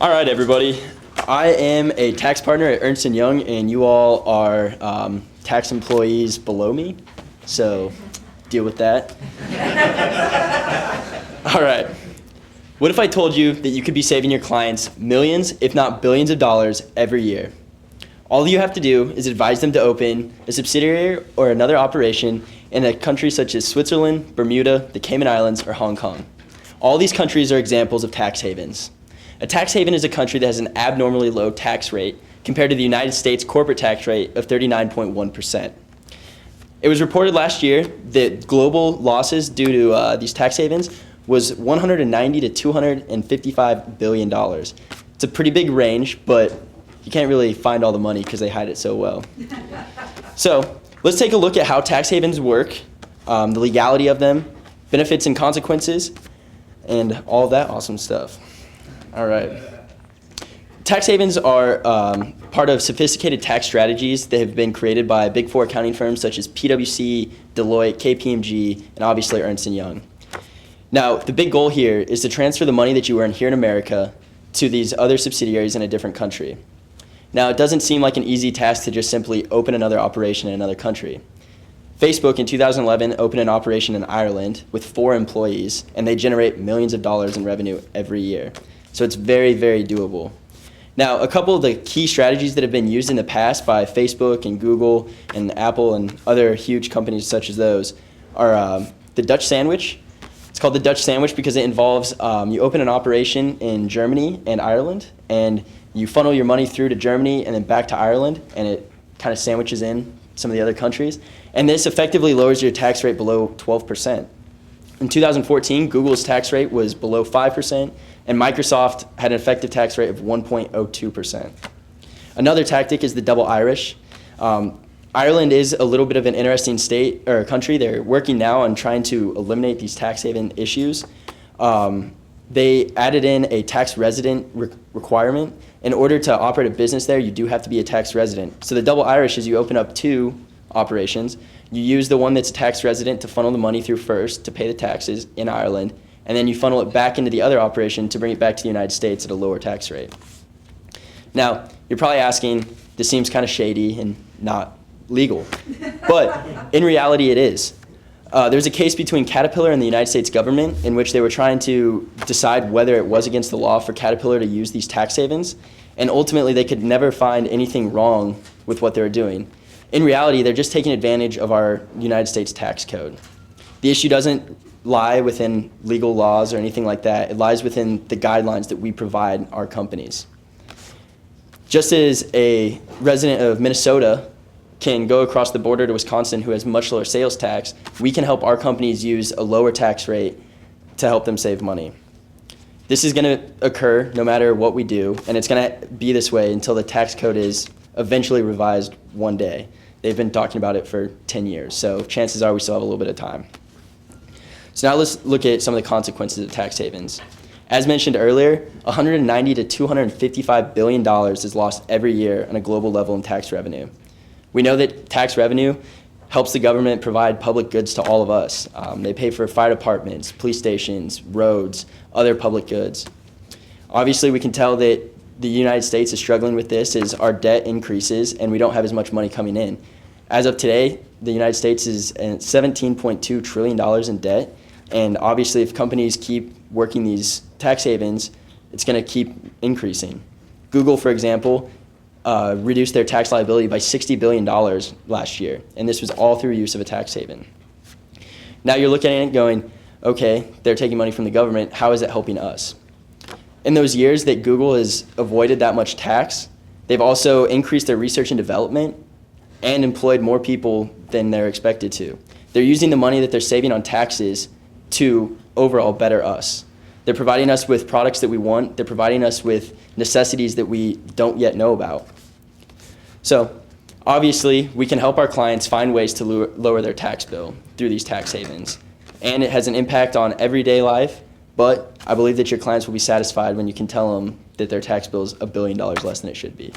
All right, everybody. I am a tax partner at Ernst & Young, and you all are tax employees below me, so deal with that. All right. What if I told you that you could be saving your clients millions, if not billions of dollars every year? All you have to do is advise them to open a subsidiary or another operation in a country such as Switzerland, Bermuda, the Cayman Islands, or Hong Kong. All these countries are examples of tax havens. A tax haven is a country that has an abnormally low tax rate compared to the United States corporate tax rate of 39.1%. It was reported last year that global losses due to these tax havens was $190 to $255 billion. It's a pretty big range, but you can't really find all the money because they hide it so well. So let's take a look at how tax havens work, the legality of them, benefits and consequences, and all that awesome stuff. All right. Tax havens are part of sophisticated tax strategies that have been created by Big Four accounting firms such as PwC, Deloitte, KPMG, and obviously Ernst & Young. Now, the big goal here is to transfer the money that you earn here in America to these other subsidiaries in a different country. Now, it doesn't seem like an easy task to just simply open another operation in another country. Facebook in 2011 opened an operation in Ireland with 4 employees, and they generate millions of dollars in revenue every year. So it's very, very doable. Now, a couple of the key strategies that have been used in the past by Facebook and Google and Apple and other huge companies such as those are the Dutch sandwich. It's called the Dutch sandwich because it involves you open an operation in Germany and Ireland, and you funnel your money through to Germany and then back to Ireland, and it kind of sandwiches in some of the other countries. And this effectively lowers your tax rate below 12%. In 2014, Google's tax rate was below 5%, and Microsoft had an effective tax rate of 1.02%. Another tactic is the double Irish. Ireland is a little bit of an interesting state or country. They're working now on trying to eliminate these tax haven issues. They added in a tax resident requirement. In order to operate a business there, you do have to be a tax resident. So the double Irish is you open up 2 operations. You use the one that's a tax resident to funnel the money through first to pay the taxes in Ireland, and then you funnel it back into the other operation to bring it back to the United States at a lower tax rate. Now, you're probably asking, this seems kind of shady and not legal, but in reality it is. There's a case between Caterpillar and the United States government in which they were trying to decide whether it was against the law for Caterpillar to use these tax havens, and ultimately they could never find anything wrong with what they were doing. In reality, they're just taking advantage of our United States tax code. The issue doesn't lie within legal laws or anything like that. It lies within the guidelines that we provide our companies. Just as a resident of Minnesota can go across the border to Wisconsin who has much lower sales tax, we can help our companies use a lower tax rate to help them save money. This is going to occur no matter what we do, and it's going to be this way until the tax code is eventually revised one day. They've been talking about it for 10 years, so chances are we still have a little bit of time. So now let's look at some of the consequences of tax havens. As mentioned earlier, $190 to $255 billion is lost every year on a global level in tax revenue. We know that tax revenue helps the government provide public goods to all of us. They pay for fire departments, police stations, roads, other public goods. Obviously, we can tell that the United States is struggling with this as our debt increases and we don't have as much money coming in. As of today, the United States is at $17.2 trillion in debt, and obviously if companies keep working these tax havens, it's going to keep increasing. Google, for example, reduced their tax liability by $60 billion last year, and this was all through use of a tax haven. Now you're looking at it going, okay, they're taking money from the government, how is it helping us? In those years that Google has avoided that much tax, they've also increased their research and development and employed more people than they're expected to. They're using the money that they're saving on taxes to overall better us. They're providing us with products that we want. They're providing us with necessities that we don't yet know about. So obviously, we can help our clients find ways to lower their tax bill through these tax havens. And it has an impact on everyday life, but I believe that your clients will be satisfied when you can tell them that their tax bill is $1 billion less than it should be.